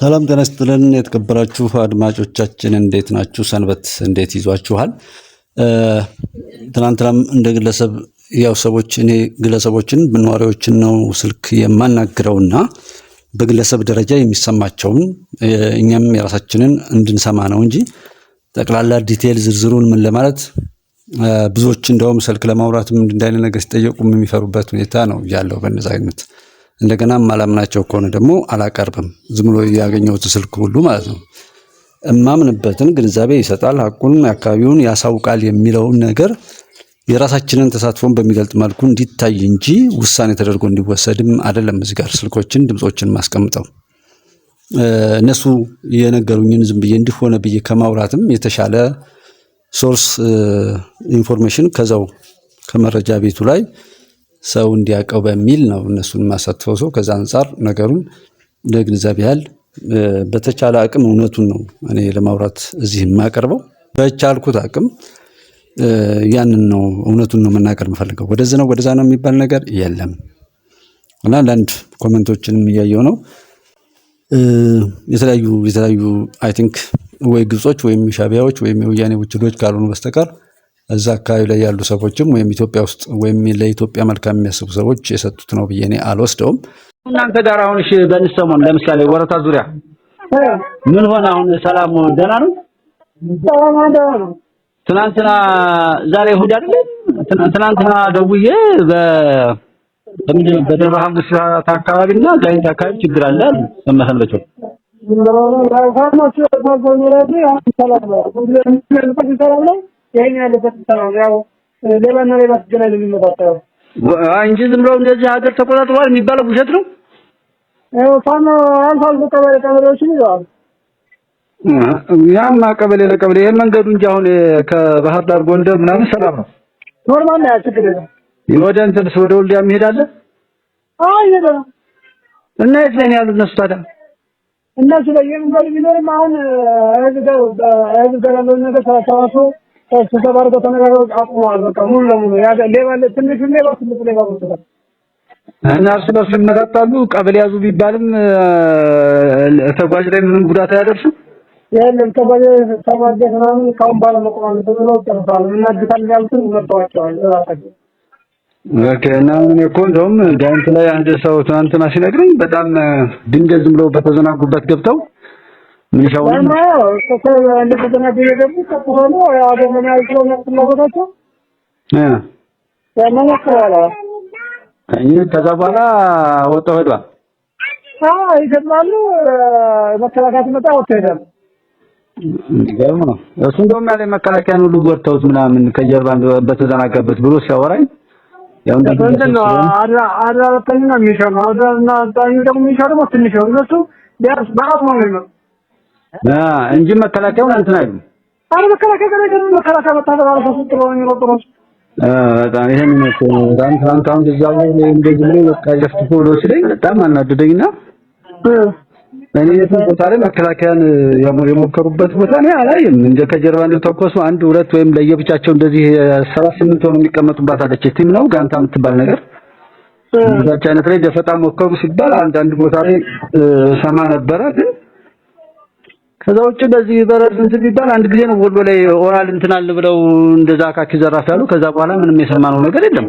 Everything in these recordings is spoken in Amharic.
ሰላም ጤና ይስጥልን የተከበራችሁ አድማጮቻችን እንዴት ናችሁ? ሰንበት እንዴት ይዟችኋል? ትናንትናም እንደ ግለሰብ ያው ሰዎች እኔ ግለሰቦችን ነዋሪዎችን ነው ስልክ የማናግረውና በግለሰብ ደረጃ የሚሰማቸውን እኛም የራሳችንን እንድንሰማ ነው እንጂ ጠቅላላ ዲቴል ዝርዝሩን ምን ለማለት ብዙዎች እንደውም ስልክ ለማውራትም እንዳይነ ነገር ሲጠየቁም የሚፈሩበት ሁኔታ ነው ያለው። በእነዛ አይነት እንደገና ማላምናቸው ከሆነ ደግሞ አላቀርብም ዝም ብሎ ያገኘሁት ስልክ ሁሉ ማለት ነው። እማምንበትን ግንዛቤ ይሰጣል፣ ሐቁን አካባቢውን ያሳውቃል የሚለውን ነገር የራሳችንን ተሳትፎን በሚገልጥ መልኩ እንዲታይ እንጂ ውሳኔ ተደርጎ እንዲወሰድም አይደለም። እዚህ ጋር ስልኮችን ድምጾችን ማስቀምጠው እነሱ የነገሩኝን ዝም ብዬ እንዲሆነ ብዬ ከማውራትም የተሻለ ሶርስ ኢንፎርሜሽን ከዛው ከመረጃ ቤቱ ላይ ሰው እንዲያቀው በሚል ነው እነሱን ማሳተፈው። ሰው ከዛ አንፃር ነገሩን ለግንዛቤ ያህል በተቻለ አቅም እውነቱን ነው እኔ ለማውራት እዚህ የማቀርበው። በቻልኩት አቅም ያንን ነው እውነቱን ነው መናገር የምፈልገው። ወደዛ ነው የሚባል ነገር የለም። እና አንዳንድ ኮሜንቶችንም እያየው ነው የተለያዩ አይ ቲንክ ወይ ግብጾች ወይም ሻቢያዎች ወይም የወያኔ ቡችሎች ካልሆኑ በስተቀር እዛ አካባቢ ላይ ያሉ ሰዎችም ወይም ኢትዮጵያ ውስጥ ወይም ለኢትዮጵያ መልካም የሚያስቡ ሰዎች የሰጡት ነው ብዬ እኔ አልወስደውም። እናንተ ጋር አሁን እሺ በንሰሞን ለምሳሌ ወረታ ዙሪያ ምን ሆነ? አሁን ሰላም ደህና ነው? ትናንትና ዛሬ እሑድ አይደል? ትናንትና ደውዬ በደብረ ሐሙስ አካባቢና ጋይንት አካባቢ ችግር አለ ሰማሰንበቸው እንጂ ዝም ብሎ እንደዚህ ሀገር ተቆጣጥሯል የሚባለው ውሸት ነው። ያማ ቀበሌ ለቀበሌ ይሄን መንገዱ እንጂ አሁን ከባህር ዳር ጎንደር ምናምን ሰላም ነው፣ ኖርማል ነው። ችግር የለም። ወደ እንትንስ ወደ ወልዲያ የሚሄድ አለ? አይ የለም። እና የት ላይ ነው ያሉት እነሱ ታዲያ? እነሱ ላይ የሚባል ቢኖርም አሁን እዚህ ጋር ያለው ነገር ተሳሳቱ ተሰባርቶ ተነጋግረው አቁመዋል። በቃ ሙሉ ለሙሉ ያ ሌባ ትንሽ ሌባ ትልቅ ሌባ ወጥቷል። እና እርስ በርስ ይመጣጣሉ። ቀበሌ ያዙ ቢባልም ተጓዥ ላይ ምንም ጉዳት አያደርሱም። የለም ተጓዥ ምናምን ካሁን በኋላ መቆም አለበት ብለው ጨርሰዋል። እናድታለን ያሉትን መጥተዋቸዋል እራሳቸው። ኦኬ። እና ምን እኮ እንደውም ጋይንት ላይ አንድ ሰው ትናንትና ሲነግረኝ በጣም ድንገት ዝም ብለው በተዘናጉበት ገብተው ምን ይሻውል ነው እንደተዘናጉ የገቡ ተቆሆኑ ያደረገ ያለው ፍላጎታቸው ያመነከራላ ከዛ በኋላ ወጣው ሄዷል። ይገርማሉ። መከላከያ ሲመጣ ወጥቶ ሄዷል። ይገርም ነው። እሱ እንደውም ያለ መከላከያን ሁሉ ጎርተውት ምናምን ከጀርባ በተዘናጋበት ብሎ ሲያወራኝ ያው እንደዚህ አድራ በተኛ የሚሻው አድራና ዳኝ ደግሞ የሚሻው ትንሽ ነው። እነሱ ቢያንስ በአራት ነው እንጂ መከላከያውን እንትን አይደለም። አረ መከላከያ በታደራው ተስጥሮ ነው የሚሮጥው። በጣም ይሄን ነው ታንታን እዛው እንደዚህ ነው በቃ ጀፍት ፎሎ ሲለኝ በጣም አናደደኝና እኔ የትን ቦታ ላይ መከላከያን የሞከሩበት ቦታ ነው አላየም። እንደ ከጀርባ እንደተኮሱ አንድ ሁለት ወይም ለየብቻቸው እንደዚህ 7-8 ሆነው የሚቀመጡባት አለች ቲም ነው ጋንታ የምትባል ነገር እዛች አይነት ላይ ደፈጣ ሞከሩ ሲባል አንድ ቦታ ላይ ሰማ ነበረ። ግን ከዛ ውጭ በዚህ በረድንት ቢባል አንድ ጊዜ ነው ወሎ ላይ ኦራል እንትናል ብለው እንደዛ አካኪ ዘራፍ ያሉ። ከዛ በኋላ ምንም የሰማነው ነገር የለም።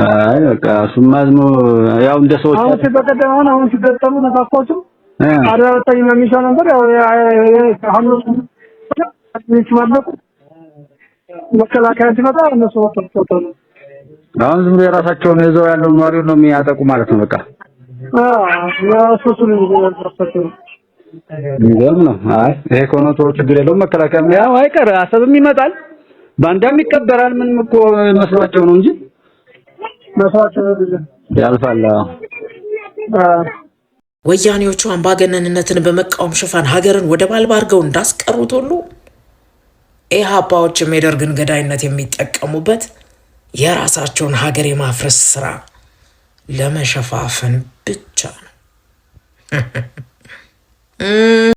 አይ በቃ ሱማዝሞ ያው እንደ ሰዎች አሁን ተበቀደማና አሁን ሲገጠሙ ተሳቆቹ አዳራታኝ የሚሻው ነበር። ያው ሐሙስ ማለት መከላከያ ሲመጣ እነሱ ወጥተው አሁን ዝም ብሎ የራሳቸውን ይዘው ያለው ኗሪው ነው የሚያጠቁ ማለት ነው። በቃ ያሱሱን ይገርም ነው። አይ ይሄ ኮኖቶ ችግር የለውም። መከላከያ ያው አይቀር አሰብም ይመጣል ባንዳም ይቀበራል። ምንም እኮ መስሏቸው ነው እንጂ መስዋዕት ያልፋል። ወያኔዎቹ አምባገነንነትን በመቃወም ሽፋን ሀገርን ወደ ባልባ አድርገው እንዳስቀሩት ሁሉ ኢህአፓዎችም የደርግን ገዳይነት የሚጠቀሙበት የራሳቸውን ሀገር የማፍረስ ስራ ለመሸፋፈን ብቻ ነው።